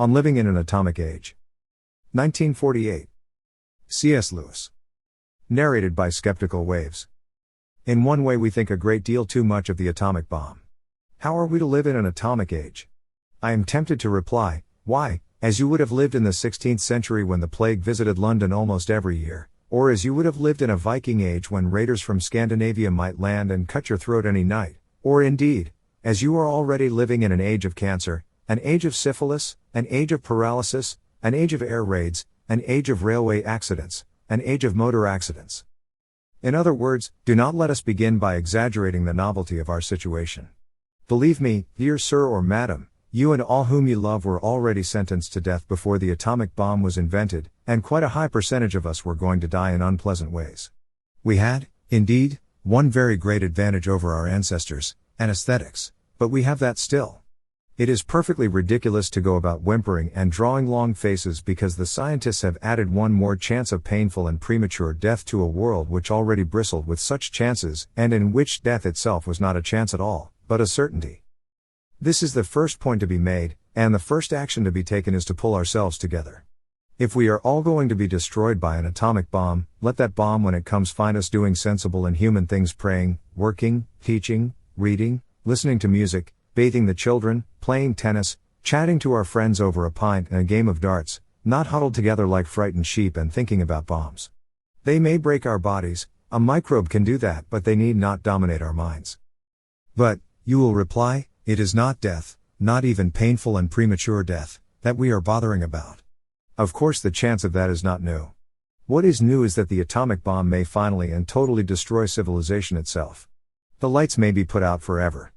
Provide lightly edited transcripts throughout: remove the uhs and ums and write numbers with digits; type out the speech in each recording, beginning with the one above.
On Living in an Atomic Age. 1948. C.S. Lewis. Narrated by Skeptical Waves. In one way we think a great deal too much of the atomic bomb. How are we to live in an atomic age? I am tempted to reply, why, as you would have lived in the 16th century when the plague visited London almost every year, or as you would have lived in a Viking age when raiders from Scandinavia might land and cut your throat any night, or indeed, as you are already living in an age of cancer, an age of syphilis, an age of paralysis, an age of air raids, an age of railway accidents, an age of motor accidents. In other words, do not let us begin by exaggerating the novelty of our situation. Believe me, dear sir or madam, you and all whom you love were already sentenced to death before the atomic bomb was invented, and quite a high percentage of us were going to die in unpleasant ways. We had, indeed, one very great advantage over our ancestors, anesthetics, but we have that still. It is perfectly ridiculous to go about whimpering and drawing long faces because the scientists have added one more chance of painful and premature death to a world which already bristled with such chances and in which death itself was not a chance at all, but a certainty. This is the first point to be made, and the first action to be taken is to pull ourselves together. If we are all going to be destroyed by an atomic bomb, let that bomb when it comes find us doing sensible and human things, praying, working, teaching, reading, listening to music, bathing the children, playing tennis, chatting to our friends over a pint and a game of darts, not huddled together like frightened sheep and thinking about bombs. They may break our bodies, a microbe can do that, but they need not dominate our minds. But, you will reply, it is not death, not even painful and premature death, that we are bothering about. Of course the chance of that is not new. What is new is that the atomic bomb may finally and totally destroy civilization itself. The lights may be put out forever.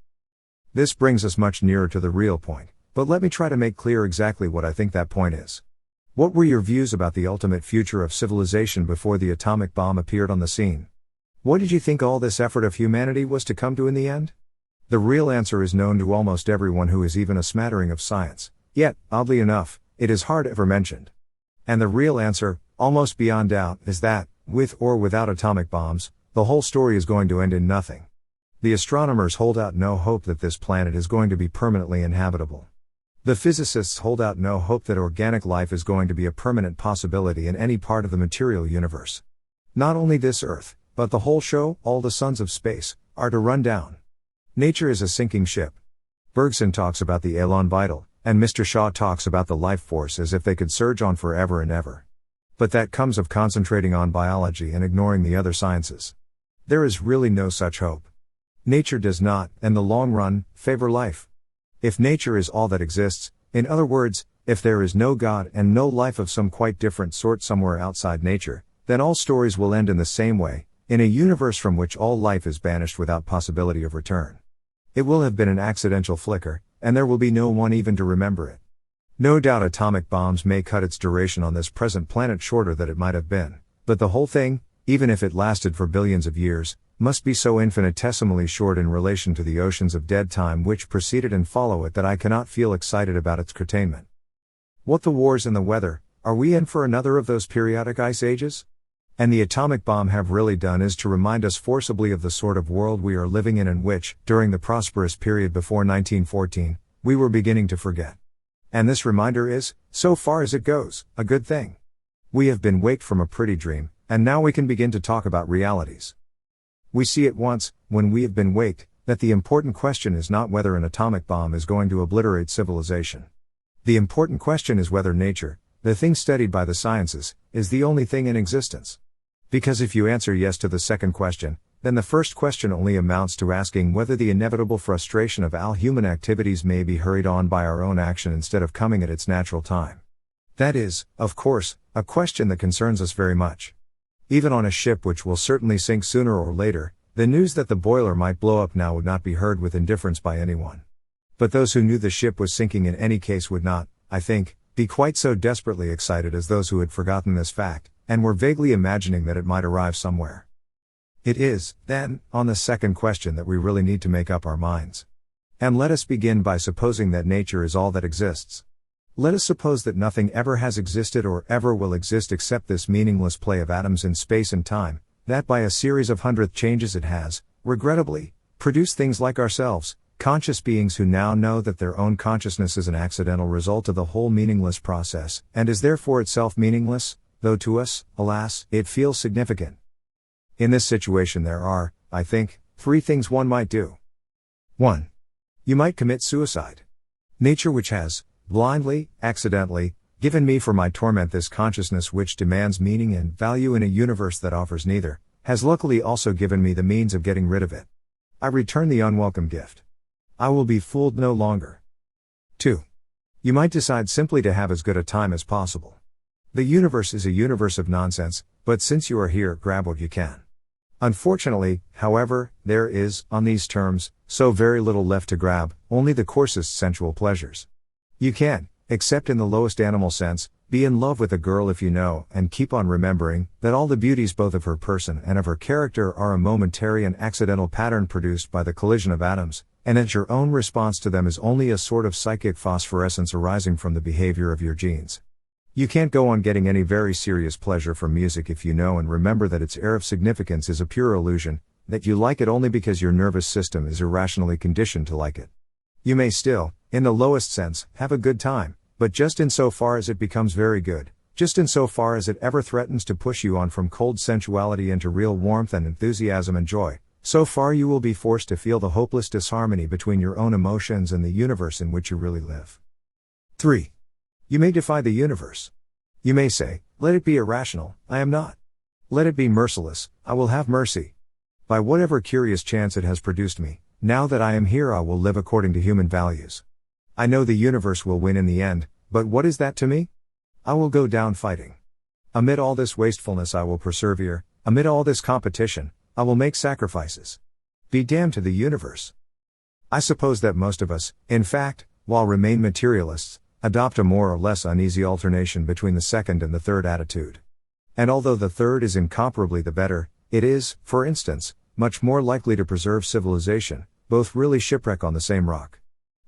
This brings us much nearer to the real point, but let me try to make clear exactly what I think that point is. What were your views about the ultimate future of civilization before the atomic bomb appeared on the scene? What did you think all this effort of humanity was to come to in the end? The real answer is known to almost everyone who is even a smattering of science, yet, oddly enough, it is hard ever mentioned. And the real answer, almost beyond doubt, is that, with or without atomic bombs, the whole story is going to end in nothing. The astronomers hold out no hope that this planet is going to be permanently inhabitable. The physicists hold out no hope that organic life is going to be a permanent possibility in any part of the material universe. Not only this Earth, but the whole show, all the suns of space, are to run down. Nature is a sinking ship. Bergson talks about the Elan vital, and Mr. Shaw talks about the life force as if they could surge on forever and ever. But that comes of concentrating on biology and ignoring the other sciences. There is really no such hope. Nature does not, in the long run, favor life. If nature is all that exists, in other words, if there is no God and no life of some quite different sort somewhere outside nature, then all stories will end in the same way, in a universe from which all life is banished without possibility of return. It will have been an accidental flicker, and there will be no one even to remember it. No doubt atomic bombs may cut its duration on this present planet shorter than it might have been, but the whole thing, even if it lasted for billions of years, must be so infinitesimally short in relation to the oceans of dead time which preceded and follow it that I cannot feel excited about its curtailment. What the wars and the weather, are we in for another of those periodic ice ages? And the atomic bomb have really done is to remind us forcibly of the sort of world we are living in and which, during the prosperous period before 1914, we were beginning to forget. And this reminder is, so far as it goes, a good thing. We have been waked from a pretty dream, and now we can begin to talk about realities. We see at once, when we have been waked, that the important question is not whether an atomic bomb is going to obliterate civilization. The important question is whether nature, the thing studied by the sciences, is the only thing in existence. Because if you answer yes to the second question, then the first question only amounts to asking whether the inevitable frustration of all human activities may be hurried on by our own action instead of coming at its natural time. That is, of course, a question that concerns us very much. Even on a ship which will certainly sink sooner or later, the news that the boiler might blow up now would not be heard with indifference by anyone. But those who knew the ship was sinking in any case would not, I think, be quite so desperately excited as those who had forgotten this fact, and were vaguely imagining that it might arrive somewhere. It is, then, on the second question that we really need to make up our minds. And let us begin by supposing that nature is all that exists. Let us suppose that nothing ever has existed or ever will exist except this meaningless play of atoms in space and time, that by a series of hundredth changes it has, regrettably, produced things like ourselves, conscious beings who now know that their own consciousness is an accidental result of the whole meaningless process, and is therefore itself meaningless, though to us, alas, it feels significant. In this situation there are, I think, 3 things one might do. 1. You might commit suicide. Nature, which has, blindly, accidentally, given me for my torment this consciousness which demands meaning and value in a universe that offers neither, has luckily also given me the means of getting rid of it. I return the unwelcome gift. I will be fooled no longer. 2. You might decide simply to have as good a time as possible. The universe is a universe of nonsense, but since you are here, grab what you can. Unfortunately, however, there is, on these terms, so very little left to grab, only the coarsest sensual pleasures. You can, except in the lowest animal sense, be in love with a girl if you know, and keep on remembering, that all the beauties both of her person and of her character are a momentary and accidental pattern produced by the collision of atoms, and that your own response to them is only a sort of psychic phosphorescence arising from the behavior of your genes. You can't go on getting any very serious pleasure from music if you know and remember that its air of significance is a pure illusion, that you like it only because your nervous system is irrationally conditioned to like it. You may still, in the lowest sense, have a good time, but just insofar as it becomes very good, just insofar as it ever threatens to push you on from cold sensuality into real warmth and enthusiasm and joy, so far you will be forced to feel the hopeless disharmony between your own emotions and the universe in which you really live. 3. You may defy the universe. You may say, let it be irrational, I am not. Let it be merciless, I will have mercy. By whatever curious chance it has produced me, now that I am here I will live according to human values. I know the universe will win in the end, but what is that to me? I will go down fighting. Amid all this wastefulness I will persevere, amid all this competition, I will make sacrifices. Be damned to the universe. I suppose that most of us, in fact, while remain materialists, adopt a more or less uneasy alternation between the second and the third attitude. And although the third is incomparably the better, it is, for instance, much more likely to preserve civilization, both really shipwreck on the same rock.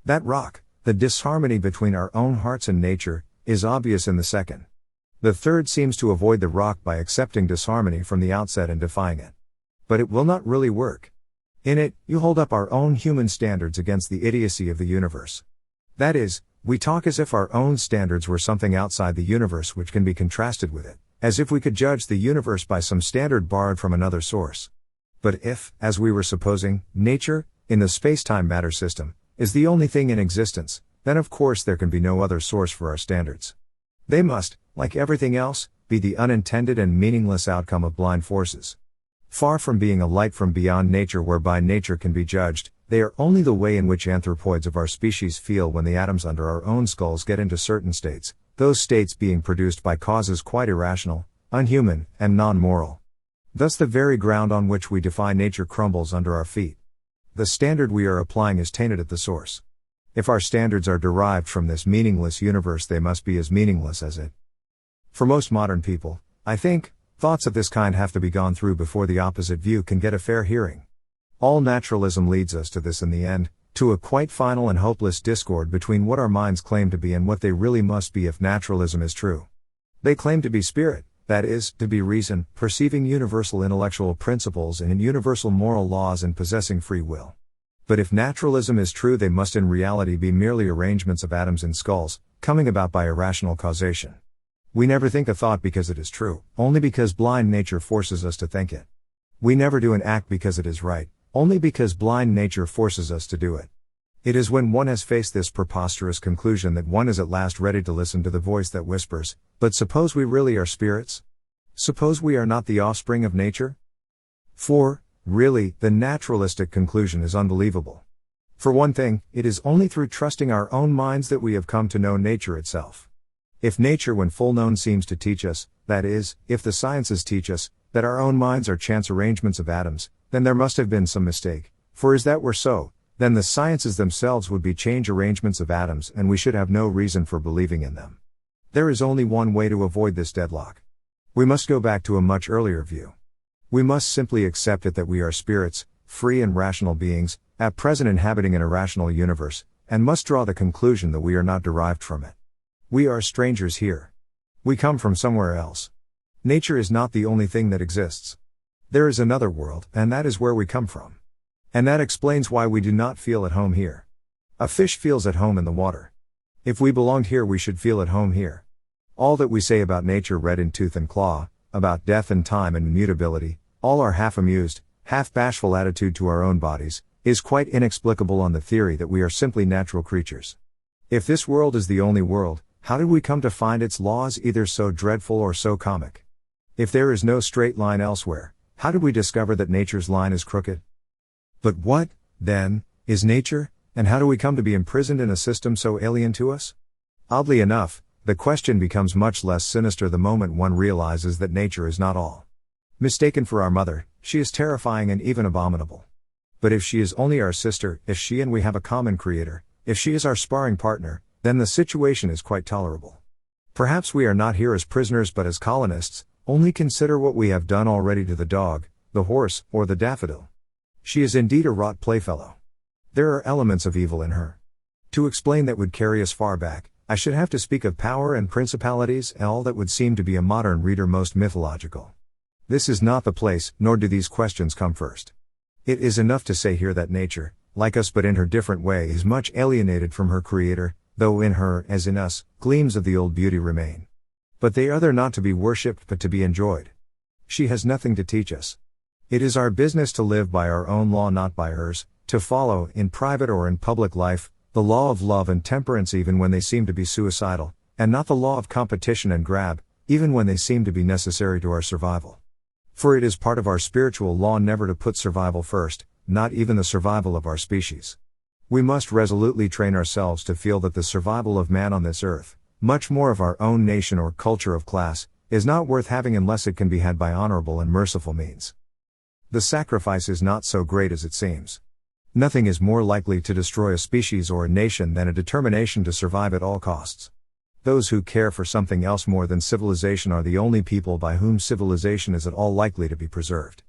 That rock, the disharmony between our own hearts and nature, is obvious in the second. The third seems to avoid the rock by accepting disharmony from the outset and defying it. But it will not really work. In it, you hold up our own human standards against the idiocy of the universe. That is, we talk as if our own standards were something outside the universe which can be contrasted with it, as if we could judge the universe by some standard borrowed from another source. But if, as we were supposing, nature, in the space-time matter system, is the only thing in existence, then of course there can be no other source for our standards. They must, like everything else, be the unintended and meaningless outcome of blind forces. Far from being a light from beyond nature whereby nature can be judged, they are only the way in which anthropoids of our species feel when the atoms under our own skulls get into certain states, those states being produced by causes quite irrational, unhuman, and non-moral. Thus the very ground on which we defy nature crumbles under our feet. The standard we are applying is tainted at the source. If our standards are derived from this meaningless universe, they must be as meaningless as it. For most modern people, I think, thoughts of this kind have to be gone through before the opposite view can get a fair hearing. All naturalism leads us to this in the end, to a quite final and hopeless discord between what our minds claim to be and what they really must be if naturalism is true. They claim to be spirit, that is, to be reason, perceiving universal intellectual principles and universal moral laws and possessing free will. But if naturalism is true, they must in reality be merely arrangements of atoms in skulls, coming about by irrational causation. We never think a thought because it is true, only because blind nature forces us to think it. We never do an act because it is right, only because blind nature forces us to do it. It is when one has faced this preposterous conclusion that one is at last ready to listen to the voice that whispers, but suppose we really are spirits? Suppose we are not the offspring of nature? For, really, the naturalistic conclusion is unbelievable. For one thing, it is only through trusting our own minds that we have come to know nature itself. If nature when full known seems to teach us, that is, if the sciences teach us, that our own minds are chance arrangements of atoms, then there must have been some mistake, for if that were so, then the sciences themselves would be change arrangements of atoms and we should have no reason for believing in them. There is only one way to avoid this deadlock. We must go back to a much earlier view. We must simply accept it that we are spirits, free and rational beings, at present inhabiting an irrational universe, and must draw the conclusion that we are not derived from it. We are strangers here. We come from somewhere else. Nature is not the only thing that exists. There is another world, and that is where we come from. And that explains why we do not feel at home here. A fish feels at home in the water. If we belonged here, we should feel at home here. All that we say about nature red in tooth and claw, about death and time and immutability, all our half-amused, half-bashful attitude to our own bodies, is quite inexplicable on the theory that we are simply natural creatures. If this world is the only world, how did we come to find its laws either so dreadful or so comic? If there is no straight line elsewhere, how did we discover that nature's line is crooked? But what, then, is nature, and how do we come to be imprisoned in a system so alien to us? Oddly enough, the question becomes much less sinister the moment one realizes that nature is not all. Mistaken for our mother, she is terrifying and even abominable. But if she is only our sister, if she and we have a common creator, if she is our sparring partner, then the situation is quite tolerable. Perhaps we are not here as prisoners but as colonists. Only consider what we have done already to the dog, the horse, or the daffodil. She is indeed a wrought playfellow. There are elements of evil in her. To explain that would carry us far back, I should have to speak of power and principalities and all that would seem to be a modern reader most mythological. This is not the place, nor do these questions come first. It is enough to say here that nature, like us but in her different way, is much alienated from her creator, though in her, as in us, gleams of the old beauty remain. But they are there not to be worshipped but to be enjoyed. She has nothing to teach us. It is our business to live by our own law, not by hers, to follow, in private or in public life, the law of love and temperance even when they seem to be suicidal, and not the law of competition and grab, even when they seem to be necessary to our survival. For it is part of our spiritual law never to put survival first, not even the survival of our species. We must resolutely train ourselves to feel that the survival of man on this earth, much more of our own nation or culture of class, is not worth having unless it can be had by honorable and merciful means. The sacrifice is not so great as it seems. Nothing is more likely to destroy a species or a nation than a determination to survive at all costs. Those who care for something else more than civilization are the only people by whom civilization is at all likely to be preserved.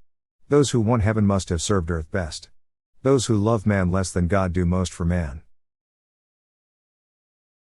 Those who want heaven must have served earth best. Those who love man less than God do most for man.